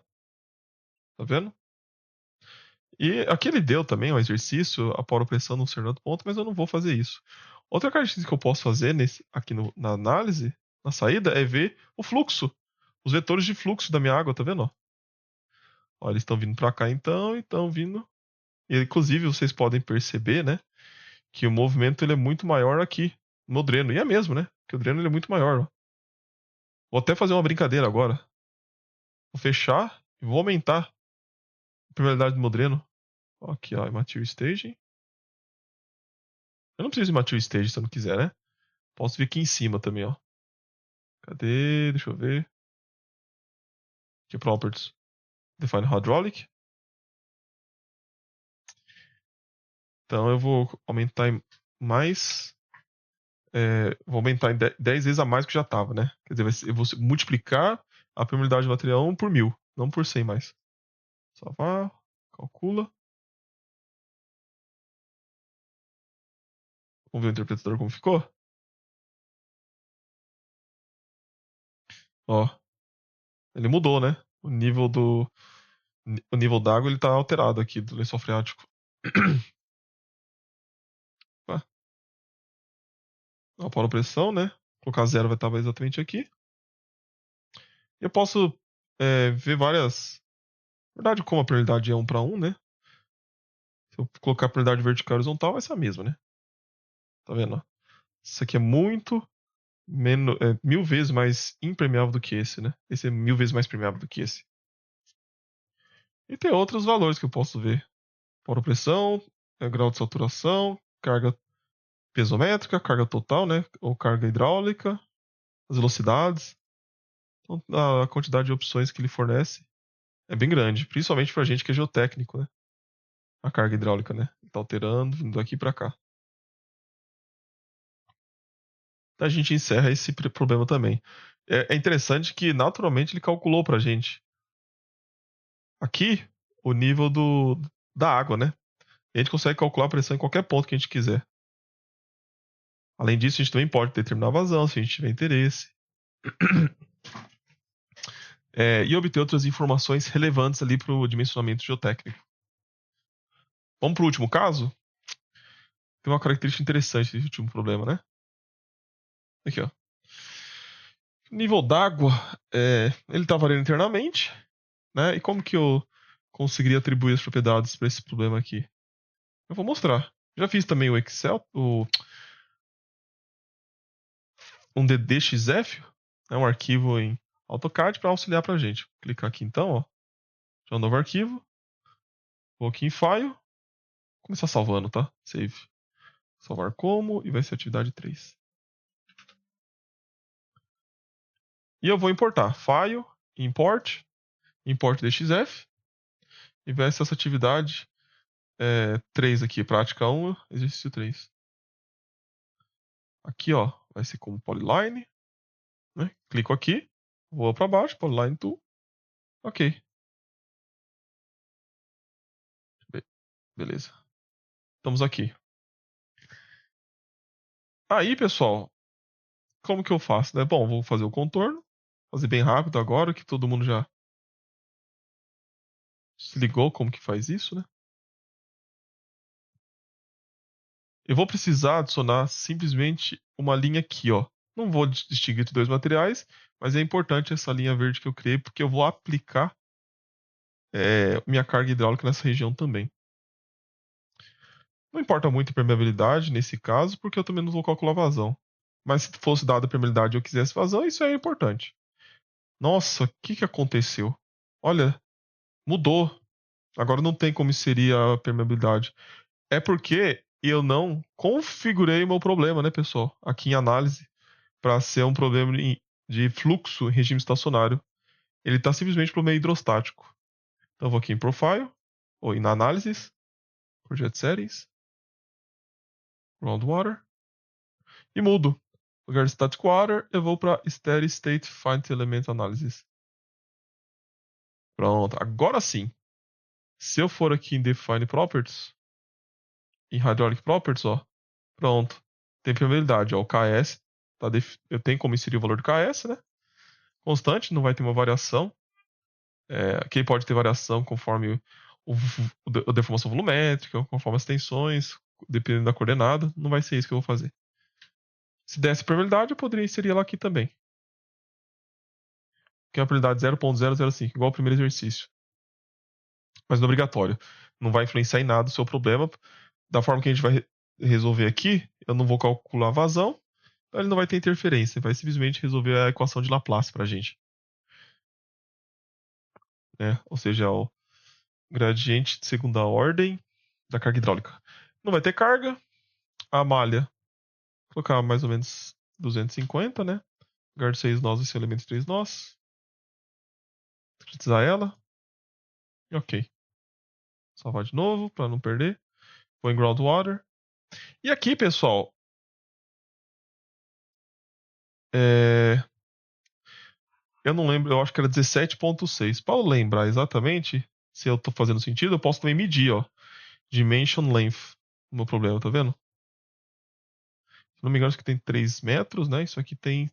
Tá vendo? E aqui ele deu também um exercício, a pressão num certo ponto, mas eu não vou fazer isso. Outra característica que eu posso fazer aqui na análise, na saída, é ver o fluxo. Os vetores de fluxo da minha água, tá vendo? Ó, eles estão vindo para cá então, e estão vindo. E, inclusive, vocês podem perceber, né, que o movimento ele é muito maior aqui no dreno. E é mesmo, né? Que o dreno ele é muito maior. Ó. Vou até fazer uma brincadeira agora. Vou fechar e vou aumentar a permeabilidade do meu dreno. Ó, aqui, ó, Material Staging. Eu não preciso de Material Staging se eu não quiser, né? Posso vir aqui em cima também, ó. Cadê? Deixa eu ver. Aqui, Properties. Define Hydraulic. Então eu vou aumentar em mais. Vou aumentar em 10 vezes a mais do que já estava, né? Quer dizer, eu vou multiplicar a permeabilidade do material 1 por 1000, não por 100 mais. Salvar, calcula. Vamos ver o interpretador como ficou? Ó, ele mudou, né? O nível d'água ele tá alterado aqui do lençol freático. A polo pressão, né? Colocar 0 vai estar exatamente aqui. Eu posso ver várias. Na verdade, como a prioridade é 1 para 1, né? Se eu colocar a prioridade vertical e horizontal, vai ser a mesma, né? Tá vendo? Isso aqui é muito menos, 1000 vezes mais impermeável do que esse, né? Esse é 1000 vezes mais permeável do que esse. E tem outros valores que eu posso ver. Poro pressão, grau de saturação, carga piezométrica, carga total, né? Ou carga hidráulica, as velocidades. Então, a quantidade de opções que ele fornece é bem grande, principalmente pra gente que é geotécnico, né? A carga hidráulica, né? Tá alterando, vindo daqui pra cá. A gente encerra esse problema também. É interessante que, naturalmente, ele calculou pra gente aqui o nível da água, né? E a gente consegue calcular a pressão em qualquer ponto que a gente quiser. Além disso, a gente também pode determinar a vazão, se a gente tiver interesse. E obter outras informações relevantes ali para o dimensionamento geotécnico. Vamos para o último caso? Tem uma característica interessante desse último problema, né? Aqui, ó. Nível d'água, ele está variando internamente, né? E como que eu conseguiria atribuir as propriedades para esse problema aqui? Eu vou mostrar. Já fiz também o Excel, um DDXF, né, um arquivo em AutoCAD para auxiliar para a gente. Vou clicar aqui então, ó. Já um novo arquivo. Vou aqui em File. Vou começar salvando, tá? Save. Salvar como, e vai ser atividade 3. E eu vou importar. File, import DXF, e vai ser essa atividade 3 aqui, prática 1, exercício 3. Aqui, ó, vai ser como polyline, né? Clico aqui, vou para baixo, polyline tool, ok. Beleza. Estamos aqui. Aí, pessoal, como que eu faço, né? Bom, vou fazer o contorno, fazer bem rápido agora, que todo mundo já se ligou como que faz isso, né? Eu vou precisar adicionar simplesmente uma linha aqui, ó. Não vou distinguir entre dois materiais, mas é importante essa linha verde que eu criei, porque eu vou aplicar minha carga hidráulica nessa região também. Não importa muito a permeabilidade nesse caso, porque eu também não vou calcular vazão. Mas se fosse dada a permeabilidade e eu quisesse vazão, isso é importante. Nossa, o que aconteceu? Olha, mudou. Agora não tem como seria a permeabilidade. É porque eu não configurei o meu problema, né, pessoal? Aqui em análise, para ser um problema de fluxo em regime estacionário. Ele está simplesmente para o meio hidrostático. Então eu vou aqui em Profile, ou em Análises, Project Settings, Groundwater, e mudo. No lugar de Static Water, eu vou para Steady State Finite Element Analysis. Pronto, agora sim. Se eu for aqui em Define Properties, em Hydraulic Properties, ó, pronto. Tem permeabilidade, ó, o KS, eu tenho como inserir o valor do KS, né? Constante, não vai ter uma variação. Aqui pode ter variação conforme a deformação volumétrica, conforme as tensões, dependendo da coordenada. Não vai ser isso que eu vou fazer. Se desse permeabilidade, eu poderia inserir ela aqui também. Que é uma probabilidade 0.005, igual ao primeiro exercício. Mas não é obrigatório. Não vai influenciar em nada o seu problema. Da forma que a gente vai resolver aqui, eu não vou calcular a vazão, então ele não vai ter interferência. Vai simplesmente resolver a equação de Laplace pra gente. Né? Ou seja, o gradiente de segunda ordem da carga hidráulica. Não vai ter carga. A malha, vou colocar mais ou menos 250, né? No lugar de 6 nós, esse elemento de 3 nós. Utilizar ela. E ok. Salvar de novo para não perder. Vou em Groundwater. E aqui, pessoal, eu não lembro, eu acho que era 17.6. Para eu lembrar exatamente se eu tô fazendo sentido, eu posso também medir, ó. Dimension Length. O meu problema, tá vendo? Se não me engano, isso aqui tem 3 metros, né? Isso aqui tem.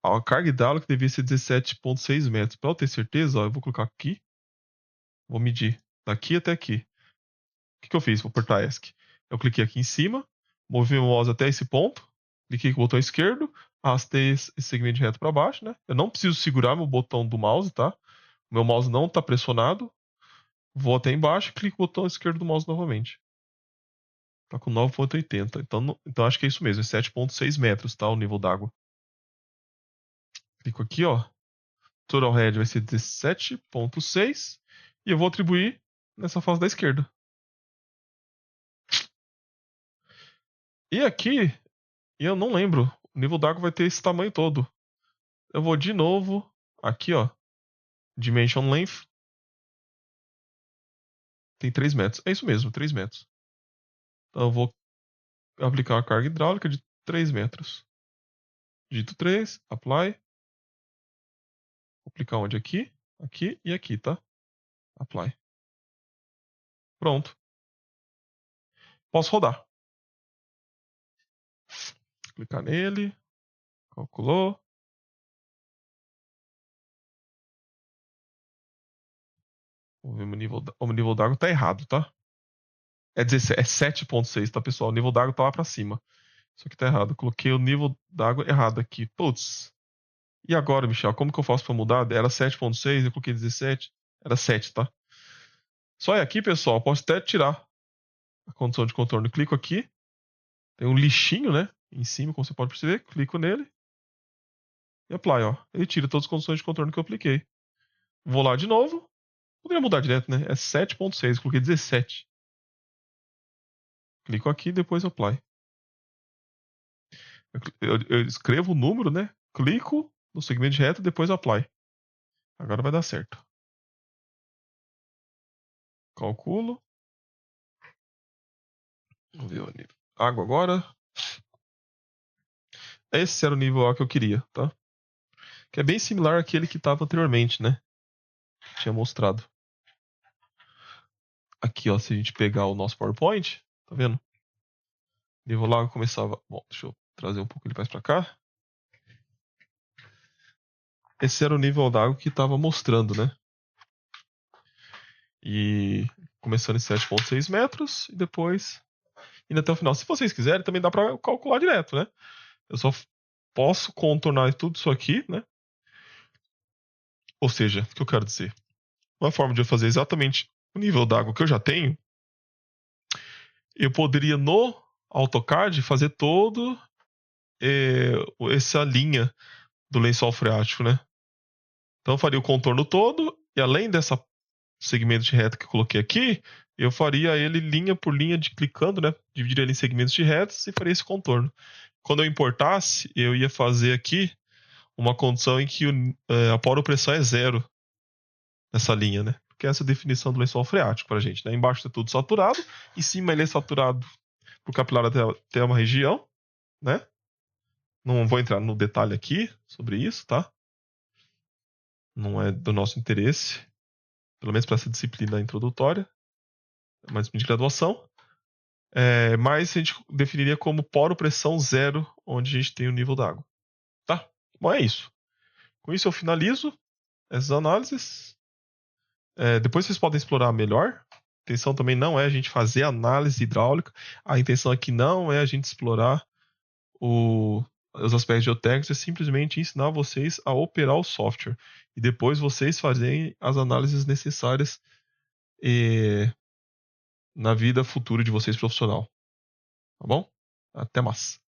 A carga hidráulica devia ser 17.6 metros. Para eu ter certeza, ó, eu vou colocar aqui. Vou medir daqui até aqui. O que eu fiz? Vou apertar ESC. Eu cliquei aqui em cima, movi o mouse até esse ponto, cliquei com o botão esquerdo, arrastei esse segmento reto para baixo, né? Eu não preciso segurar meu botão do mouse, tá? O meu mouse não está pressionado. Vou até embaixo e clico com o botão esquerdo do mouse novamente. Tá com 9.80. Então acho que é isso mesmo, é 7.6 metros, tá? O nível d'água. Clico aqui, ó. Total head vai ser 17.6 e eu vou atribuir nessa face da esquerda. E aqui, eu não lembro, o nível d'água vai ter esse tamanho todo. Eu vou de novo aqui, ó. Dimension length tem 3 metros. É isso mesmo, 3 metros. Então eu vou aplicar uma carga hidráulica de 3 metros. Digito 3, apply. Vou aplicar onde? Aqui, aqui e aqui, tá? Apply. Pronto. Posso rodar. Clicar nele. Calculou. Vamos ver o nível d'água tá errado, tá? É 7.6, tá, pessoal? O nível d'água tá lá pra cima. Isso aqui tá errado. Coloquei o nível d'água errado aqui. Putz. E agora, Michel? Como que eu faço pra mudar? Era 7.6, eu coloquei 17. Era 7, tá? Só é aqui, pessoal. Posso até tirar a condição de contorno. Clico aqui. Tem um lixinho, né? Em cima, como você pode perceber. Clico nele. E apply, ó. Ele tira todas as condições de contorno que eu apliquei. Vou lá de novo. Poderia mudar direto, né? É 7.6. Coloquei 17. Clico aqui e depois apply. Eu escrevo o número, né? Clico no segmento de reta e depois apply. Agora vai dar certo. Calculo. Vamos ver o nível. Água agora. Esse era o nível A que eu queria, tá? Que é bem similar àquele que estava anteriormente, né? Tinha mostrado. Aqui, ó, se a gente pegar o nosso PowerPoint, tá vendo? Nível lá começava. Bom, deixa eu trazer um pouco ele mais pra cá. Esse era o nível d'água que estava mostrando, né? E começando em 7,6 metros e depois indo até o final. Se vocês quiserem, também dá para calcular direto, né? Eu só posso contornar tudo isso aqui, né? Ou seja, o que eu quero dizer? Uma forma de eu fazer exatamente o nível d'água que eu já tenho, eu poderia no AutoCAD fazer todo essa linha do lençol freático, né? Então eu faria o contorno todo e além dessa segmento de reta que eu coloquei aqui, eu faria ele linha por linha, clicando, né? Dividiria ele em segmentos de retas e faria esse contorno. Quando eu importasse, eu ia fazer aqui uma condição em que a poropressão é zero nessa linha, né? Porque essa é a definição do lençol freático pra gente, né? Embaixo é tudo saturado, em cima ele é saturado por capilar até uma região, né? Não vou entrar no detalhe aqui sobre isso, tá? Não é do nosso interesse, pelo menos para essa disciplina introdutória, mas de graduação. Mas a gente definiria como poropressão zero, onde a gente tem o nível d'água. Tá? Bom, é isso. Com isso eu finalizo essas análises. Depois vocês podem explorar melhor. A intenção também não é a gente fazer análise hidráulica. A intenção aqui não é a gente explorar os aspectos geotécnicos, é simplesmente ensinar vocês a operar o software. E depois vocês fazerem as análises necessárias na vida futura de vocês profissional. Tá bom? Até mais.